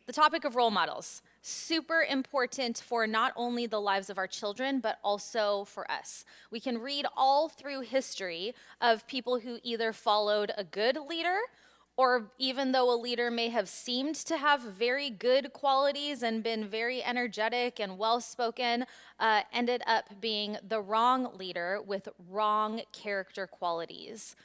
The topic of role models, super important for not only the lives of our children, but also for us. We can read all through history of people who either followed a good leader, or even though a leader may have seemed to have very good qualities and been very energetic and well spoken, ended up being the wrong leader with wrong character qualities.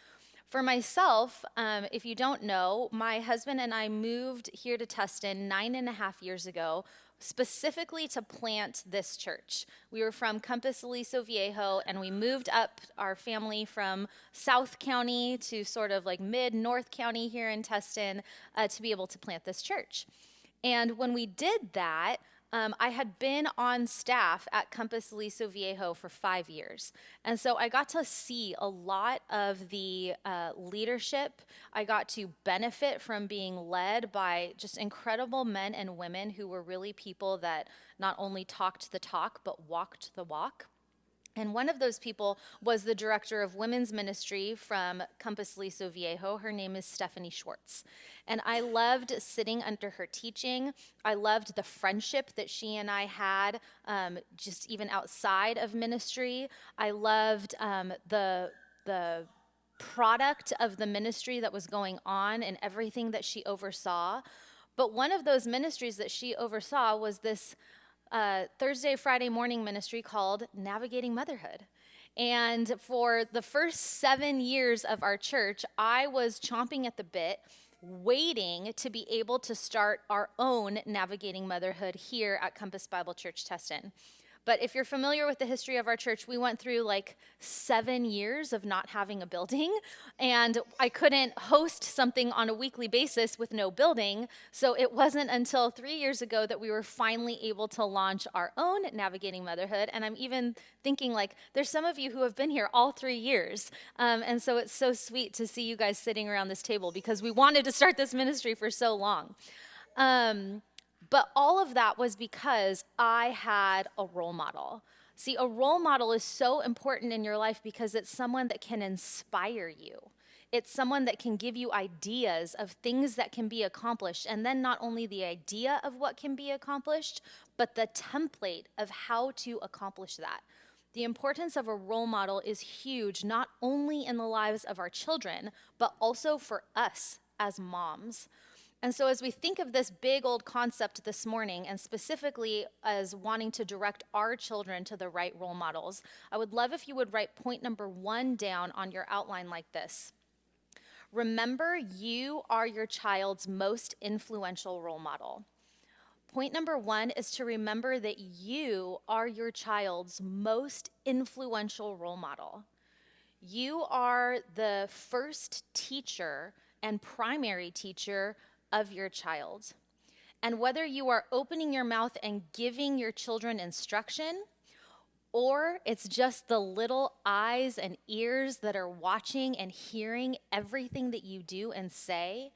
For myself, if you don't know, my husband and I moved here to Tustin 9.5 years ago, specifically to plant this church. We were from Compass Aliso Viejo, and we moved up our family from South County to sort of like mid-North County here in Tustin to be able to plant this church. And when we did that, I had been on staff at Compass Aliso Viejo for 5 years. And so I got to see a lot of the leadership. I got to benefit from being led by just incredible men and women who were really people that not only talked the talk, but walked the walk. And one of those people was the director of women's ministry from Compass Liso Viejo. Her name is Stephanie Schwartz. And I loved sitting under her teaching. I loved the friendship that she and I had, just even outside of ministry. I loved the product of the ministry that was going on and everything that she oversaw. But one of those ministries that she oversaw was this Thursday, Friday morning ministry called Navigating Motherhood. And for the first 7 years of our church, I was chomping at the bit, waiting to be able to start our own Navigating Motherhood here at Compass Bible Church Tustin. But if you're familiar with the history of our church, we went through like 7 years of not having a building, and I couldn't host something on a weekly basis with no building. So it wasn't until 3 years ago that we were finally able to launch our own Navigating Motherhood. And I'm even thinking like, there's some of you who have been here all 3 years. And so it's so sweet to see you guys sitting around this table because we wanted to start this ministry for so long. But all of that was because I had a role model. See, a role model is so important in your life because it's someone that can inspire you. It's someone that can give you ideas of things that can be accomplished. And then not only the idea of what can be accomplished, but the template of how to accomplish that. The importance of a role model is huge, not only in the lives of our children, but also for us as moms. And so as we think of this big old concept this morning, and specifically as wanting to direct our children to the right role models, I would love if you would write point number 1 down on your outline like this. Remember, you are your child's most influential role model. Point number 1 is to remember that you are your child's most influential role model. You are the first teacher and primary teacher of your child. And whether you are opening your mouth and giving your children instruction, or it's just the little eyes and ears that are watching and hearing everything that you do and say,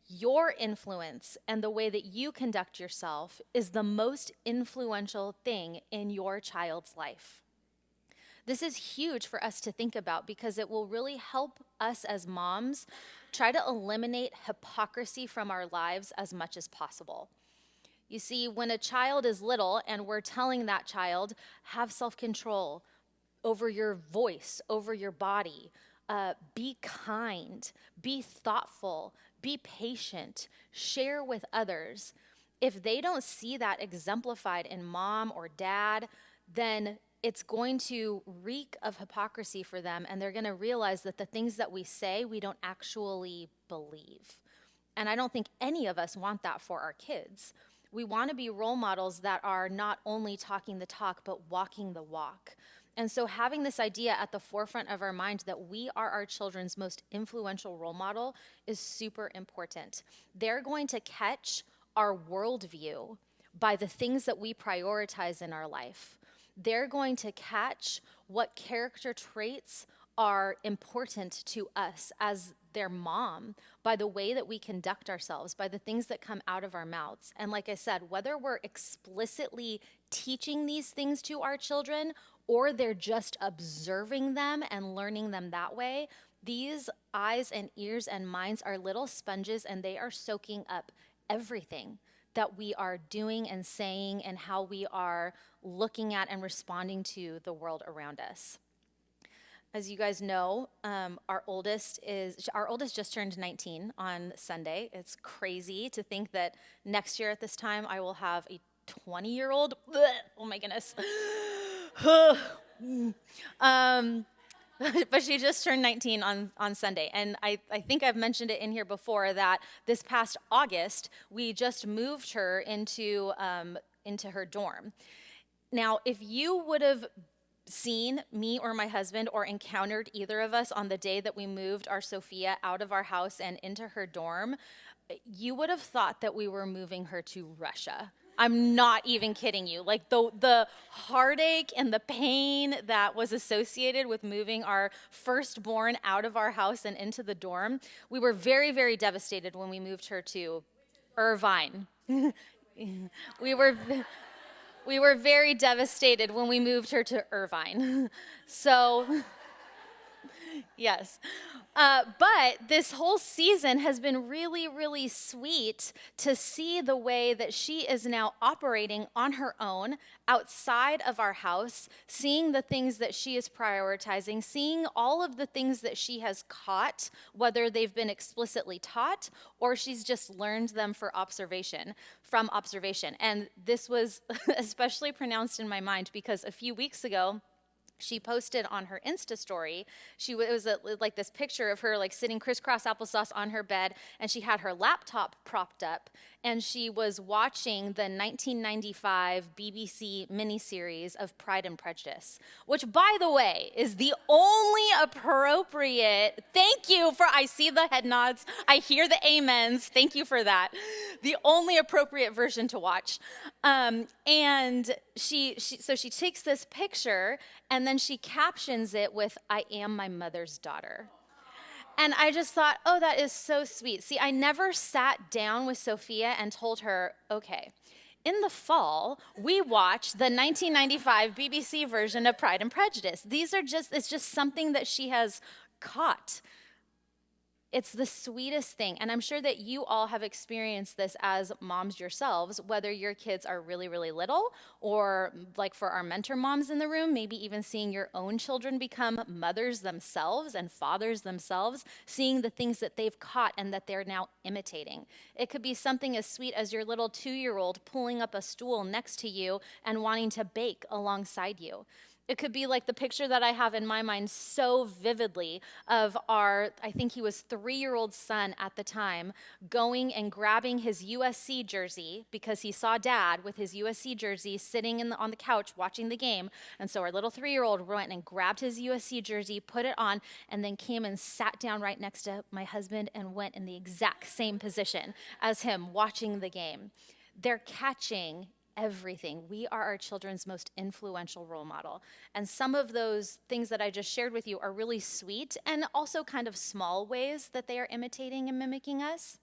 your influence and the way that you conduct yourself is the most influential thing in your child's life. This is huge for us to think about because it will really help us as moms try to eliminate hypocrisy from our lives as much as possible. You see, when a child is little and we're telling that child, have self-control over your voice, over your body, be kind, be thoughtful, be patient, share with others. If they don't see that exemplified in mom or dad, then it's going to reek of hypocrisy for them, and they're going to realize that the things that we say, we don't actually believe. And I don't think any of us want that for our kids. We want to be role models that are not only talking the talk, but walking the walk. And so having this idea at the forefront of our mind that we are our children's most influential role model is super important. They're going to catch our worldview by the things that we prioritize in our life. They're going to catch what character traits are important to us as their mom by the way that we conduct ourselves, by the things that come out of our mouths. And like I said, whether we're explicitly teaching these things to our children or they're just observing them and learning them that way, these eyes and ears and minds are little sponges and they are soaking up everything that we are doing and saying and how we are looking at and responding to the world around us. As you guys know, our oldest just turned 19 on Sunday. It's crazy to think that next year at this time I will have a 20-year-old. Oh my goodness. But she just turned 19 on Sunday. And I think I've mentioned it in here before that this past August, we just moved her into her dorm. Now, if you would have seen me or my husband or encountered either of us on the day that we moved our Sophia out of our house and into her dorm, you would have thought that we were moving her to Russia. I'm not even kidding you. Like the heartache and the pain that was associated with moving our firstborn out of our house and into the dorm, we were very, very devastated when we moved her to Irvine. We were very devastated when we moved her to Irvine. So, yes. But this whole season has been really, really sweet to see the way that she is now operating on her own outside of our house, seeing the things that she is prioritizing, seeing all of the things that she has caught, whether they've been explicitly taught or she's just learned them from observation. And this was especially pronounced in my mind because a few weeks ago, she posted on her Insta story, it was like this picture of her like sitting crisscross applesauce on her bed, and she had her laptop propped up, and she was watching the 1995 BBC miniseries of Pride and Prejudice, which, by the way, is the only appropriate, I see the head nods, I hear the amens, thank you for that, the only appropriate version to watch. And she takes this picture and then she captions it with, "I am my mother's daughter." And I just thought, oh, that is so sweet. See, I never sat down with Sophia and told her, okay, in the fall, we watched the 1995 BBC version of Pride and Prejudice. It's just something that she has caught. It's the sweetest thing. And I'm sure that you all have experienced this as moms yourselves, whether your kids are really, really little, or like for our mentor moms in the room, maybe even seeing your own children become mothers themselves and fathers themselves, seeing the things that they've caught and that they're now imitating. It could be something as sweet as your little 2-year-old pulling up a stool next to you and wanting to bake alongside you. It could be like the picture that I have in my mind so vividly of I think he was 3-year-old son at the time, going and grabbing his USC jersey because he saw dad with his USC jersey sitting on the couch watching the game. And so our little 3-year-old went and grabbed his USC jersey, put it on, and then came and sat down right next to my husband and went in the exact same position as him watching the game. They're catching everything. We are our children's most influential role model. And some of those things that I just shared with you are really sweet and also kind of small ways that they are imitating and mimicking us.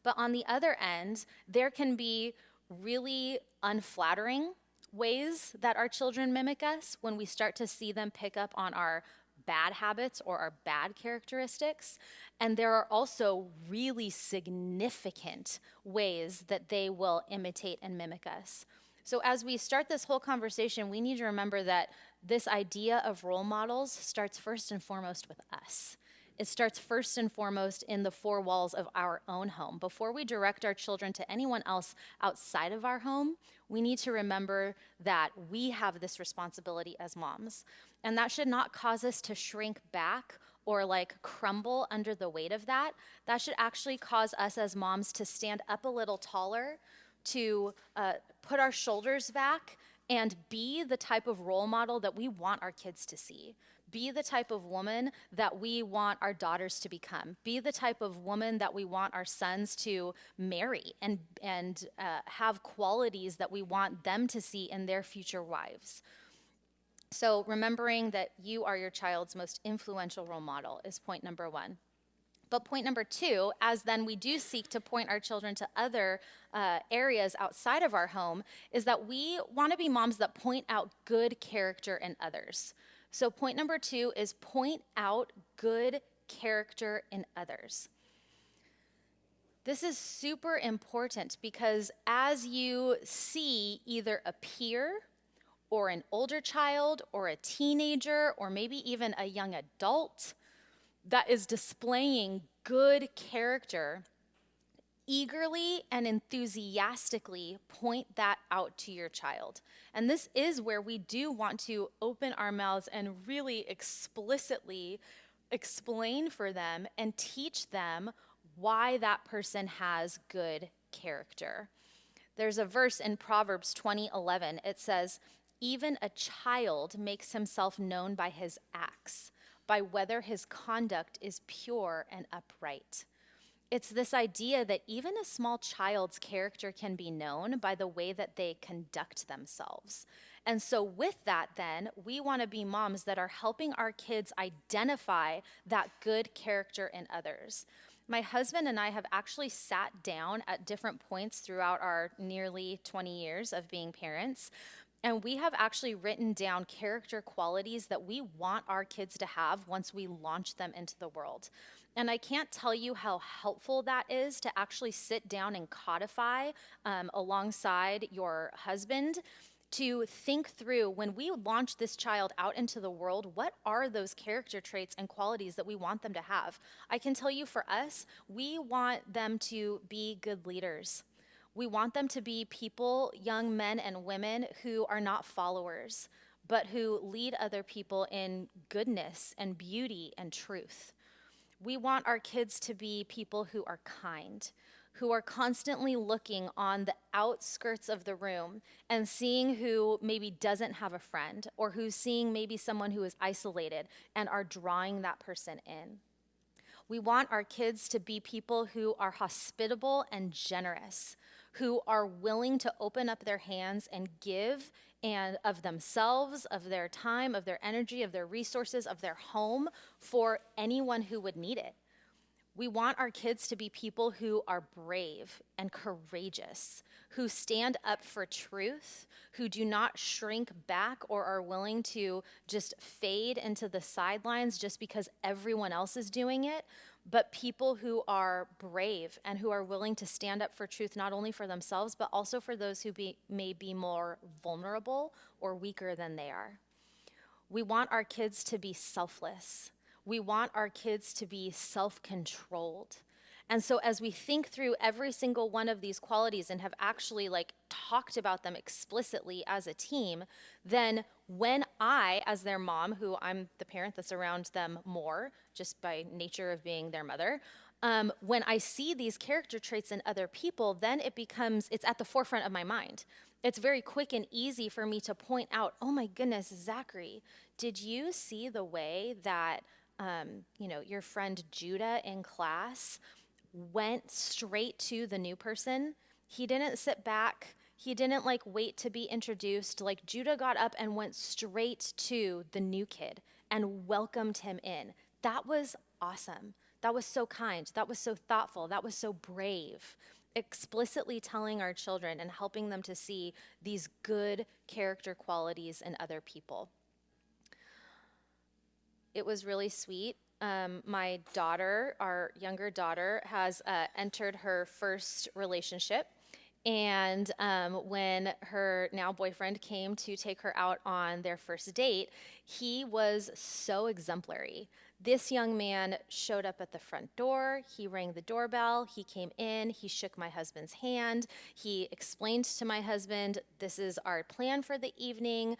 But on the other end, there can be really unflattering ways that our children mimic us when we start to see them pick up on our bad habits or our bad characteristics. And there are also really significant ways that they will imitate and mimic us. So as we start this whole conversation, we need to remember that this idea of role models starts first and foremost with us. It starts first and foremost in the four walls of our own home. Before we direct our children to anyone else outside of our home, we need to remember that we have this responsibility as moms. And that should not cause us to shrink back or like crumble under the weight of that. That should actually cause us as moms to stand up a little taller, to put our shoulders back and be the type of role model that we want our kids to see. Be the type of woman that we want our daughters to become. Be the type of woman that we want our sons to marry and have qualities that we want them to see in their future wives. So remembering that you are your child's most influential role model is point number one. But point number two, as then we do seek to point our children to other areas outside of our home, is that we want to be moms that point out good character in others. So point number two is point out good character in others. This is super important because as you see either a peer or an older child or a teenager or maybe even a young adult that is displaying good character, eagerly and enthusiastically point that out to your child. And this is where we do want to open our mouths and really explicitly explain for them and teach them why that person has good character. There's a verse in Proverbs 20:11. It says, "Even a child makes himself known by his acts, by whether his conduct is pure and upright." It's this idea that even a small child's character can be known by the way that they conduct themselves. And so, with that, then, we want to be moms that are helping our kids identify that good character in others. My husband and I have actually sat down at different points throughout our nearly 20 years of being parents, and we have actually written down character qualities that we want our kids to have once we launch them into the world. And I can't tell you how helpful that is to actually sit down and codify alongside your husband to think through, when we launch this child out into the world, what are those character traits and qualities that we want them to have? I can tell you for us, we want them to be good leaders. We want them to be people, young men and women, who are not followers, but who lead other people in goodness and beauty and truth. We want our kids to be people who are kind, who are constantly looking on the outskirts of the room and seeing who maybe doesn't have a friend, or who's seeing maybe someone who is isolated and are drawing that person in. We want our kids to be people who are hospitable and generous, who are willing to open up their hands and give, and of themselves, of their time, of their energy, of their resources, of their home for anyone who would need it. We want our kids to be people who are brave and courageous, who stand up for truth, who do not shrink back or are willing to just fade into the sidelines just because everyone else is doing it, but people who are brave and who are willing to stand up for truth, not only for themselves, but also for those who may be more vulnerable or weaker than they are. We want our kids to be selfless. We want our kids to be self-controlled. And so as we think through every single one of these qualities and have actually talked about them explicitly as a team, then when I, as their mom, who I'm the parent that's around them more, just by nature of being their mother, when I see these character traits in other people, then it's at the forefront of my mind. It's very quick and easy for me to point out, oh my goodness, Zachary, did you see the way that your friend Judah in class went straight to the new person? He didn't sit back. He didn't wait to be introduced. Judah got up and went straight to the new kid and welcomed him in. That was awesome. That was so kind. That was so thoughtful. That was so brave. Explicitly telling our children and helping them to see these good character qualities in other people. It was really sweet. My daughter, our younger daughter, has entered her first relationship. And when her now boyfriend came to take her out on their first date, he was so exemplary. This young man showed up at the front door. He rang the doorbell. He came in. He shook my husband's hand. He explained to my husband, this is our plan for the evening.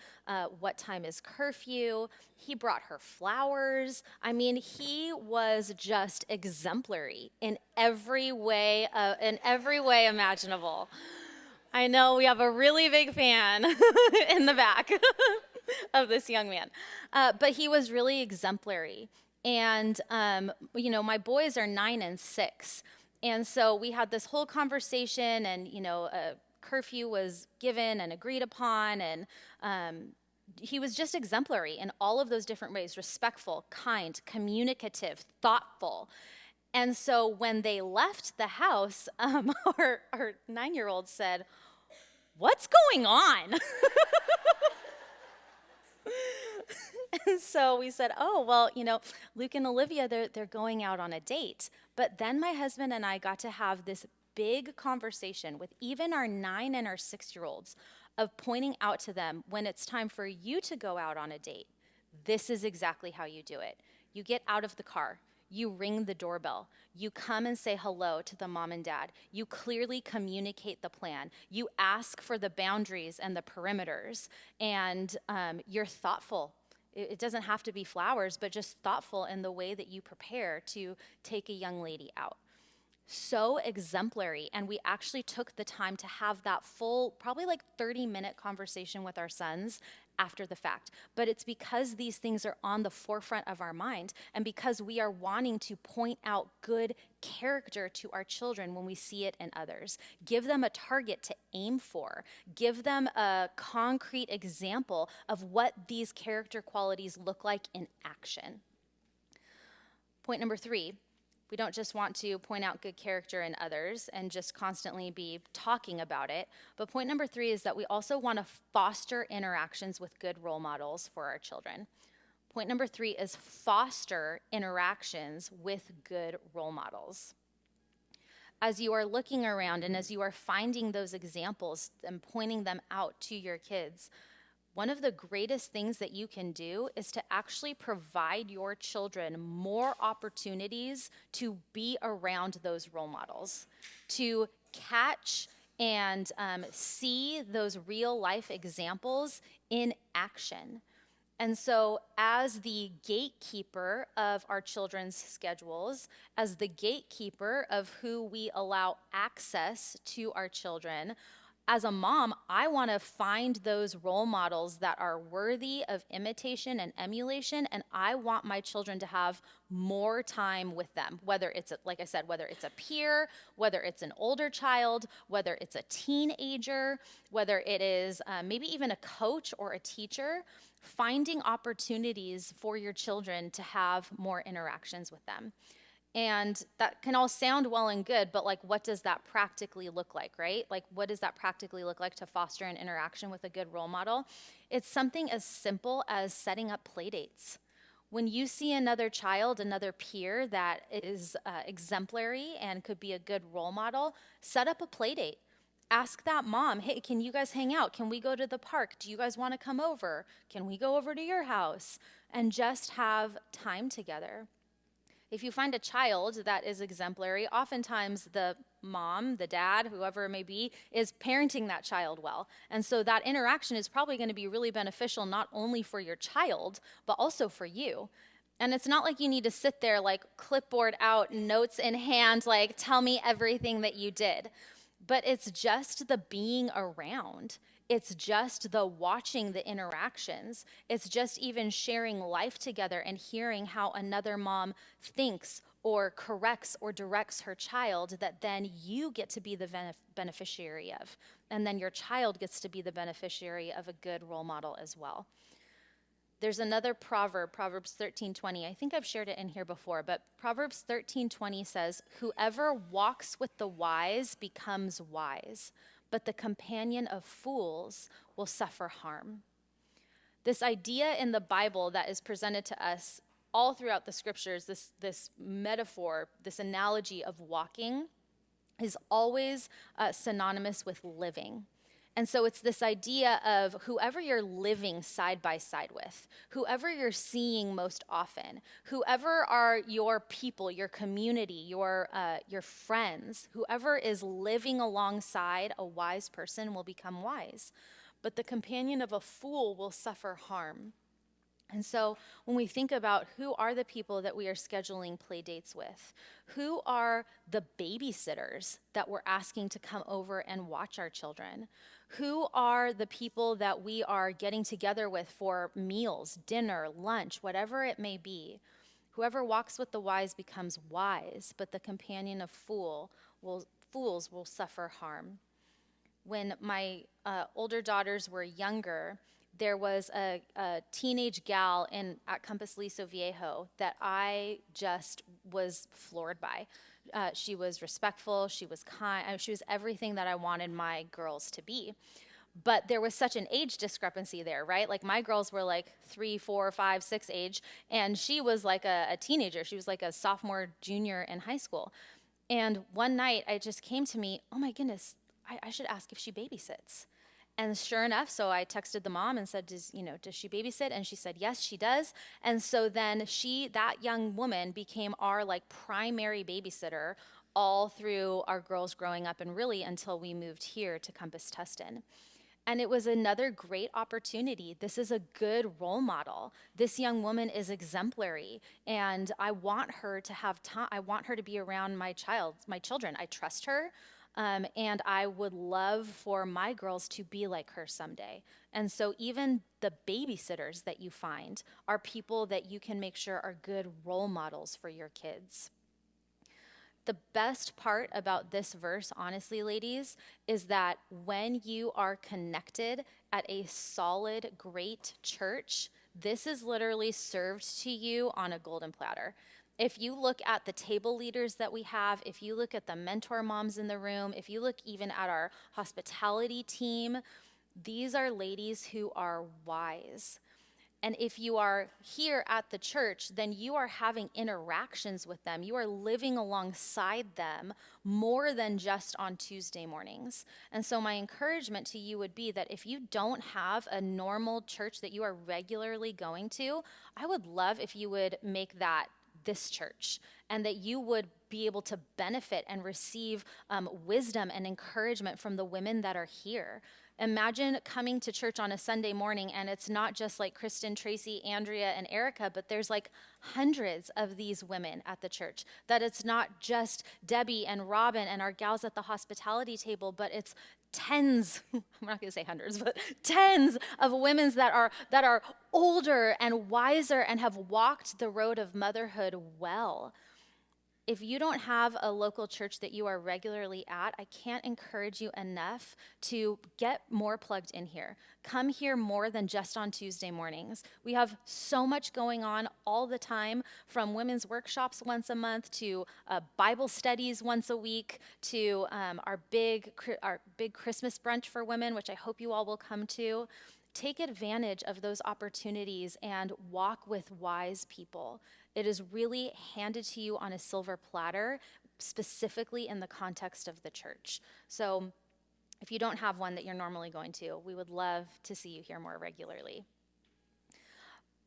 What time is curfew? He brought her flowers. I mean, he was just exemplary in every way imaginable. I know we have a really big fan in the back of this young man, but he was really exemplary. And, my boys are 9 and 6. And so we had this whole conversation, and, a curfew was given and agreed upon. And he was just exemplary in all of those different ways: respectful, kind, communicative, thoughtful. And so when they left the house, our 9-year-old said, "What's going on?" And so we said, oh, well, Luke and Olivia, they're going out on a date. But then my husband and I got to have this big conversation with even our 9 and our 6-year-olds of pointing out to them, when it's time for you to go out on a date, this is exactly how you do it. You get out of the car. You ring the doorbell. You come and say hello to the mom and dad. You clearly communicate the plan. You ask for the boundaries and the perimeters, and you're thoughtful. It doesn't have to be flowers, but just thoughtful in the way that you prepare to take a young lady out. So exemplary. And we actually took the time to have that full, probably like 30-minute conversation with our sons after the fact. But it's because these things are on the forefront of our mind, and because we are wanting to point out good character to our children when we see it in others. Give them a target to aim for. Give them a concrete example of what these character qualities look like in action. Point number 3. We don't just want to point out good character in others and just constantly be talking about it. But point number 3 is that we also want to foster interactions with good role models for our children. Point number 3 is foster interactions with good role models. As you are looking around and as you are finding those examples and pointing them out to your kids, one of the greatest things that you can do is to actually provide your children more opportunities to be around those role models, to catch and see those real life examples in action. And so as the gatekeeper of our children's schedules, as the gatekeeper of who we allow access to our children, as a mom, I want to find those role models that are worthy of imitation and emulation, and I want my children to have more time with them, whether it's, like I said, whether it's a peer, whether it's an older child, whether it's a teenager, whether it is maybe even a coach or a teacher. Finding opportunities for your children to have more interactions with them. And that can all sound well and good, but like, what does that practically look like, right? Like, what does that practically look like to foster an interaction with a good role model? It's something as simple as setting up play dates. When you see another child, another peer that is exemplary and could be a good role model, set up a play date. Ask that mom, hey, can you guys hang out? Can we go to the park? Do you guys want to come over? Can we go over to your house? And just have time together. If you find a child that is exemplary, oftentimes the mom, the dad, whoever it may be, is parenting that child well. And so that interaction is probably going to be really beneficial not only for your child, but also for you. And it's not like you need to sit there like clipboard out, notes in hand, like tell me everything that you did. But it's just the being around. It's just the watching the interactions. It's just even sharing life together and hearing how another mom thinks or corrects or directs her child that then you get to be the beneficiary of. And then your child gets to be the beneficiary of a good role model as well. There's another proverb, Proverbs 13:20. I think I've shared it in here before, but Proverbs 13:20 says, "Whoever walks with the wise becomes wise, but the companion of fools will suffer harm." This idea in the Bible that is presented to us all throughout the scriptures, this metaphor, this analogy of walking, is always synonymous with living. And so it's this idea of whoever you're living side by side with, whoever you're seeing most often, whoever are your people, your community, your friends, whoever is living alongside a wise person will become wise. But the companion of a fool will suffer harm. And so when we think about who are the people that we are scheduling play dates with, who are the babysitters that we're asking to come over and watch our children, who are the people that we are getting together with for meals, dinner, lunch, whatever it may be, whoever walks with the wise becomes wise, but the companion of fools will suffer harm. When my older daughters were younger, there was a teenage gal at Compass Liso Viejo that I just was floored by. She was respectful, she was kind, she was everything that I wanted my girls to be. But there was such an age discrepancy there, right? Like my girls were like 3, 4, 5, 6 age, and she was like a teenager. She was like a sophomore, junior in high school. And one night it just came to me, oh my goodness, I should ask if she babysits. And sure enough, so I texted the mom and said, does she babysit? And she said, yes, she does. And so then that young woman became our like primary babysitter all through our girls growing up and really until we moved here to Compass Tustin. And it was another great opportunity. This is a good role model. This young woman is exemplary, and I want her to have time. I want her to be around my children. I trust her, and I would love for my girls to be like her someday. And so even the babysitters that you find are people that you can make sure are good role models for your kids. The best part about this verse, honestly, ladies, is that when you are connected at a solid, great church, this is literally served to you on a golden platter. If you look at the table leaders that we have, if you look at the mentor moms in the room, if you look even at our hospitality team, these are ladies who are wise. And if you are here at the church, then you are having interactions with them. You are living alongside them more than just on Tuesday mornings. And so my encouragement to you would be that if you don't have a normal church that you are regularly going to, I would love if you would make that this church, and that you would be able to benefit and receive wisdom and encouragement from the women that are here. Imagine coming to church on a Sunday morning and it's not just like Kristen, Tracy, Andrea, and Erica, but there's like hundreds of these women at the church. That it's not just Debbie and Robin and our gals at the hospitality table, but it's tens, I'm not going to say hundreds, but tens of women that are older and wiser and have walked the road of motherhood well. If you don't have a local church that you are regularly at, I can't encourage you enough to get more plugged in here. Come here more than just on Tuesday mornings. We have so much going on all the time, from women's workshops once a month to Bible studies once a week to our big Christmas brunch for women, which I hope you all will come to. Take advantage of those opportunities and walk with wise people. It is really handed to you on a silver platter, specifically in the context of the church. So if you don't have one that you're normally going to, we would love to see you here more regularly.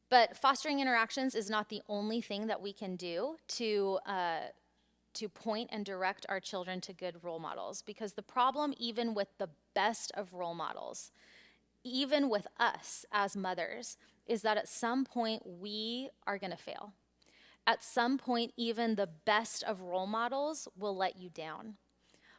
But fostering interactions is not the only thing that we can do to point and direct our children to good role models, because the problem, even with the best of role models, even with us as mothers, is that at some point we are going to fail. At some point, even the best of role models will let you down.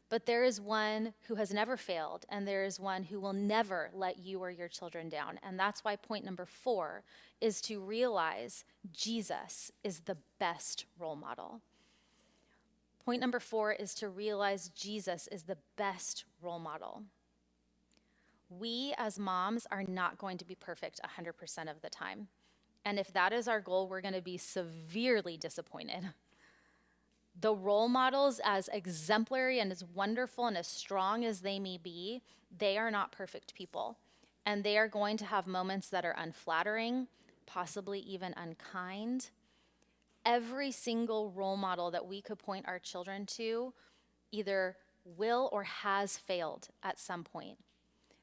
But there is one who has never failed, and there is one who will never let you or your children down. And that's why point number 4 is to realize Jesus is the best role model. Point number 4 is to realize Jesus is the best role model. We as moms are not going to be perfect 100% of the time. And if that is our goal, we're going to be severely disappointed. The role models, as exemplary and as wonderful and as strong as they may be, they are not perfect people. And they are going to have moments that are unflattering, possibly even unkind. Every single role model that we could point our children to either will or has failed at some point.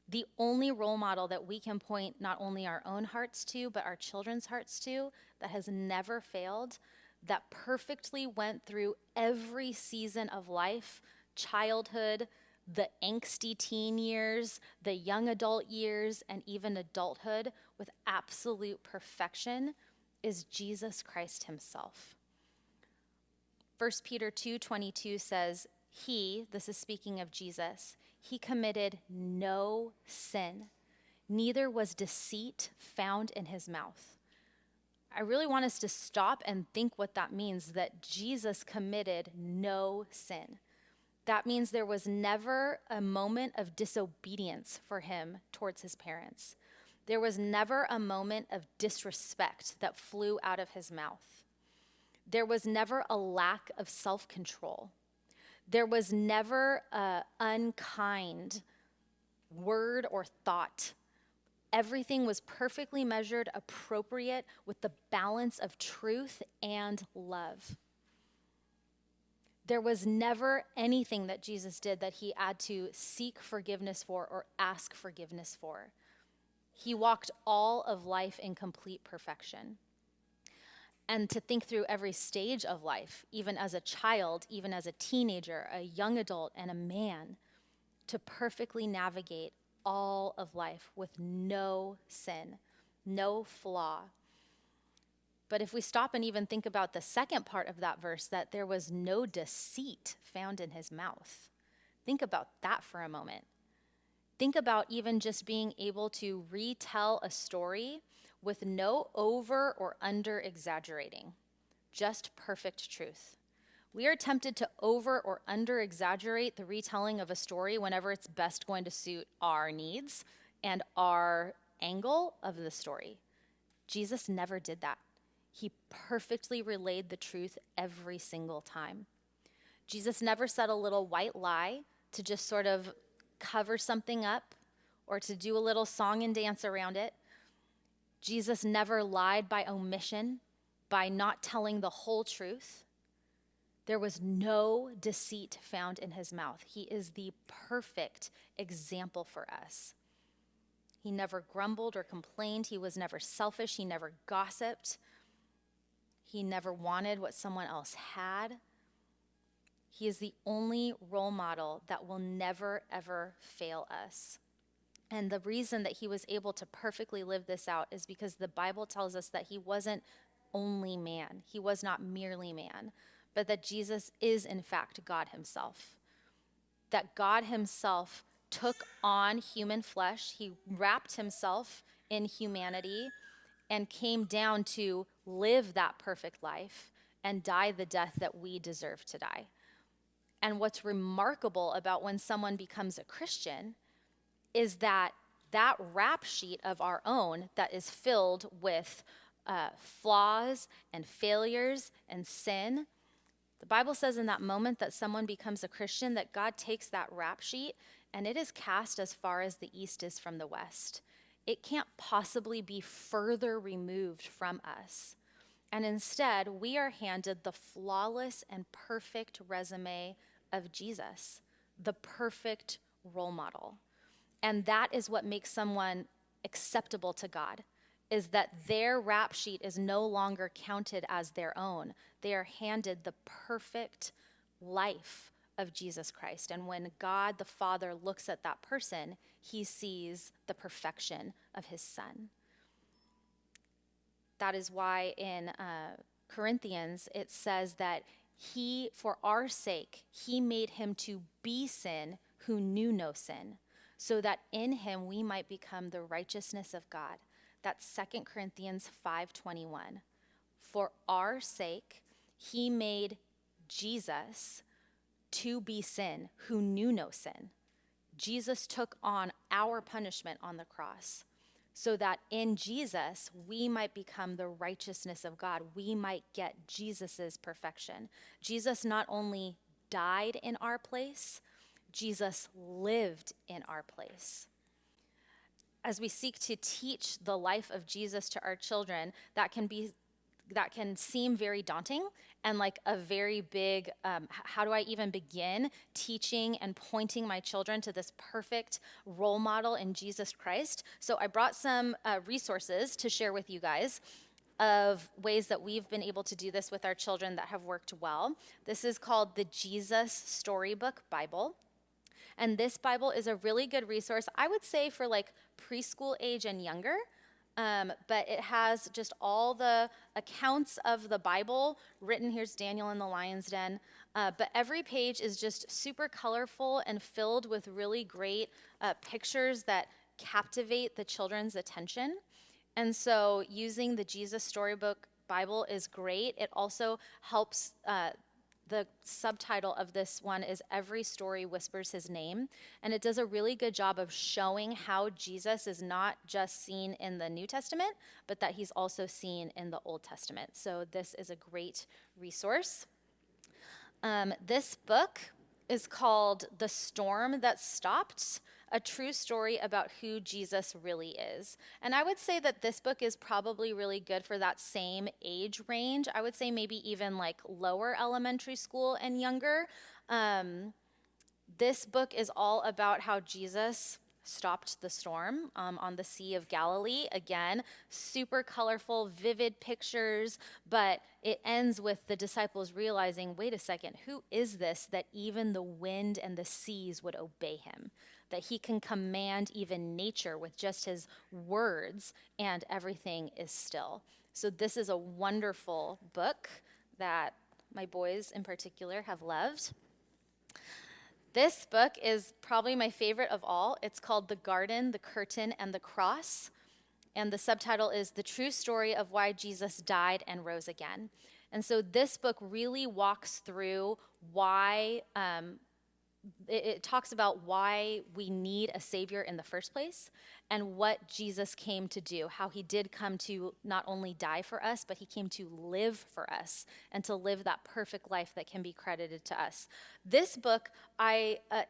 The only role model that we can point not only our own hearts to, but our children's hearts to, that has never failed, that perfectly went through every season of life, childhood, the angsty teen years, the young adult years, and even adulthood with absolute perfection, is Jesus Christ himself. 1 Peter 2:22 says, this is speaking of Jesus, he committed no sin, neither was deceit found in his mouth. I really want us to stop and think what that means, that Jesus committed no sin. That means there was never a moment of disobedience for him towards his parents. There was never a moment of disrespect that flew out of his mouth. There was never a lack of self-control. There was never unkind word or thought. Everything was perfectly measured, appropriate, with the balance of truth and love. There was never anything that Jesus did that he had to seek forgiveness for or ask forgiveness for. He walked all of life in complete perfection. And to think through every stage of life, even as a child, even as a teenager, a young adult, and a man, to perfectly navigate all of life with no sin, no flaw. But if we stop and even think about the second part of that verse, that there was no deceit found in his mouth. Think about that for a moment. Think about even just being able to retell a story with no over or under exaggerating, just perfect truth. We are tempted to over or under exaggerate the retelling of a story whenever it's best going to suit our needs and our angle of the story. Jesus never did that. He perfectly relayed the truth every single time. Jesus never said a little white lie to just sort of cover something up or to do a little song and dance around it. Jesus never lied by omission, by not telling the whole truth. There was no deceit found in his mouth. He is the perfect example for us. He never grumbled or complained. He was never selfish. He never gossiped. He never wanted what someone else had. He is the only role model that will never, ever fail us. And the reason that he was able to perfectly live this out is because the Bible tells us that he wasn't only man. He was not merely man, but that Jesus is, in fact, God himself. That God himself took on human flesh. He wrapped himself in humanity and came down to live that perfect life and die the death that we deserve to die. And what's remarkable about when someone becomes a Christian is that that rap sheet of our own that is filled with flaws and failures and sin, the Bible says in that moment that someone becomes a Christian, that God takes that rap sheet and it is cast as far as the east is from the west. It can't possibly be further removed from us. And instead, we are handed the flawless and perfect resume of Jesus, the perfect role model. And that is what makes someone acceptable to God, is that their rap sheet is no longer counted as their own. They are handed the perfect life of Jesus Christ. And when God the Father looks at that person, he sees the perfection of his Son. That is why in Corinthians it says that he, for our sake, he made him to be sin who knew no sin, so that in him we might become the righteousness of God. That's 2 Corinthians 5:21. For our sake, he made Jesus to be sin who knew no sin. Jesus took on our punishment on the cross so that in Jesus we might become the righteousness of God. We might get Jesus's perfection. Jesus not only died in our place, Jesus lived in our place. As we seek to teach the life of Jesus to our children, that can seem very daunting and like a very big, how do I even begin teaching and pointing my children to this perfect role model in Jesus Christ? So I brought some resources to share with you guys of ways that we've been able to do this with our children that have worked well. This is called the Jesus Storybook Bible. And this Bible is a really good resource, I would say, for like preschool age and younger. But it has just all the accounts of the Bible written. Here's Daniel in the lion's den. But every page is just super colorful and filled with really great pictures that captivate the children's attention. And so using the Jesus Storybook Bible is great. It also helps. The subtitle of this one is Every Story Whispers His Name, and it does a really good job of showing how Jesus is not just seen in the New Testament, but that he's also seen in the Old Testament. So this is a great resource. This book is called The Storm That Stopped, a true story about who Jesus really is. And I would say that this book is probably really good for that same age range. I would say maybe even like lower elementary school and younger. This book is all about how Jesus stopped the storm on the Sea of Galilee. Again, super colorful, vivid pictures, but it ends with the disciples realizing, wait a second, who is this that even the wind and the seas would obey him? That he can command even nature with just his words, and everything is still. So this is a wonderful book that my boys in particular have loved. This book is probably my favorite of all. It's called The Garden, the Curtain, and the Cross. And the subtitle is The True Story of Why Jesus Died and Rose Again. And so this book really walks through why, it talks about why we need a Savior in the first place and what Jesus came to do, how he did come to not only die for us, but he came to live for us and to live that perfect life that can be credited to us. This book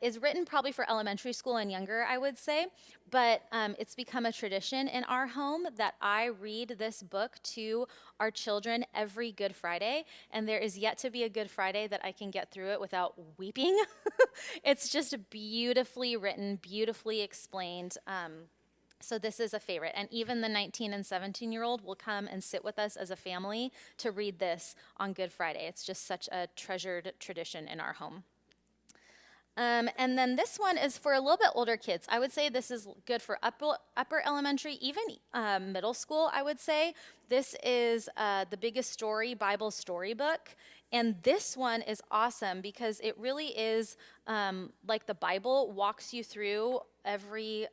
is written probably for elementary school and younger, I would say, but it's become a tradition in our home that I read this book to our children every Good Friday, and there is yet to be a Good Friday that I can get through it without weeping. It's just beautifully written, beautifully explained. So this is a favorite. And even the 19 and 17-year-old will come and sit with us as a family to read this on Good Friday. It's just such a treasured tradition in our home. And then this one is for a little bit older kids. I would say this is good for upper elementary, even middle school, I would say. This is The Biggest Story Bible Storybook. And this one is awesome because it really is like the Bible walks you through every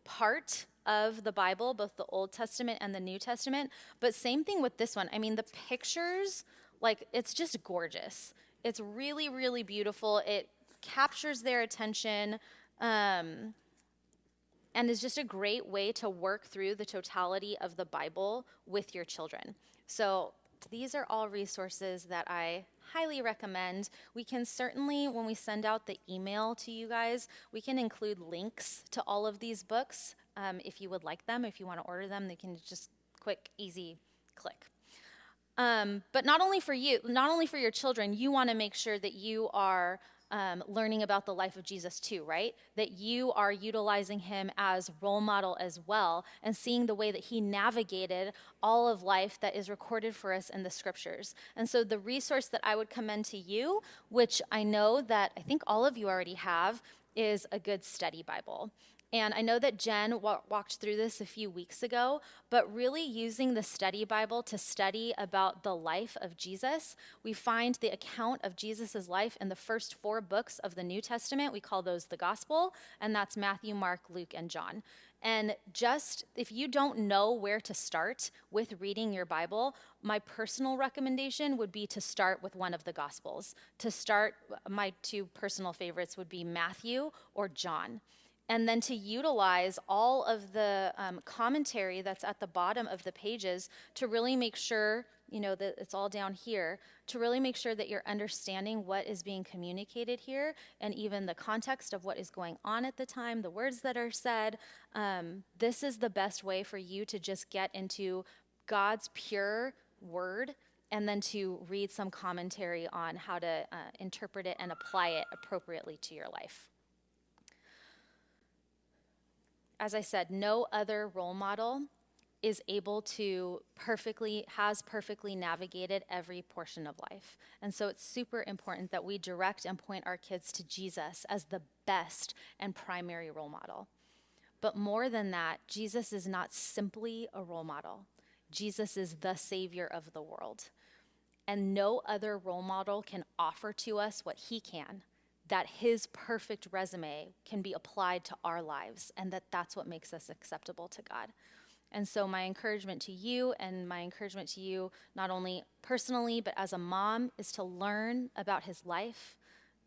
part of the Bible, both the Old Testament and the New Testament. But same thing with this one. I mean, the pictures, like, it's just gorgeous. It's really, really beautiful. It captures their attention and is just a great way to work through the totality of the Bible with your children. So these are all resources that I highly recommend. We can certainly, when we send out the email to you guys, we can include links to all of these books if you would like them. If you want to order them, they can just quick, easy click. But not only for you, not only for your children, you want to make sure that you are learning about the life of Jesus too, right? That you are utilizing him as role model as well and seeing the way that he navigated all of life that is recorded for us in the scriptures. And so the resource that I would commend to you, which I know that I think all of you already have, is a good study Bible. And I know that Jen walked through this a few weeks ago, but really using the study Bible to study about the life of Jesus, we find the account of Jesus' life in the first 4 books of the New Testament. We call those the gospel, and that's Matthew, Mark, Luke, and John. And just if you don't know where to start with reading your Bible, my personal recommendation would be to start with one of the Gospels. To start, my 2 personal favorites would be Matthew or John. And then to utilize all of the commentary that's at the bottom of the pages to really make sure, that it's all down here, to really make sure that you're understanding what is being communicated here and even the context of what is going on at the time, the words that are said. This is the best way for you to just get into God's pure word and then to read some commentary on how to interpret it and apply it appropriately to your life. As I said, no other role model is able to has perfectly navigated every portion of life. And so it's super important that we direct and point our kids to Jesus as the best and primary role model. But more than that, Jesus is not simply a role model. Jesus is the Savior of the world. And no other role model can offer to us what he can, that his perfect resume can be applied to our lives, and that's what makes us acceptable to God. And so my encouragement to you, and my encouragement to you not only personally, but as a mom, is to learn about his life,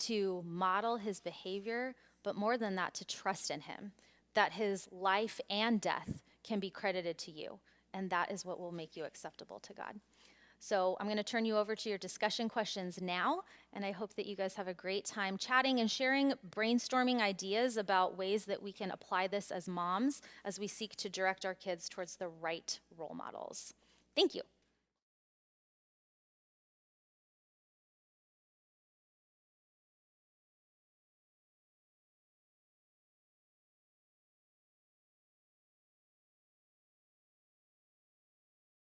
to model his behavior, but more than that, to trust in him, that his life and death can be credited to you, and that is what will make you acceptable to God. So I'm going to turn you over to your discussion questions now, and I hope that you guys have a great time chatting and sharing, brainstorming ideas about ways that we can apply this as moms as we seek to direct our kids towards the right role models. Thank you.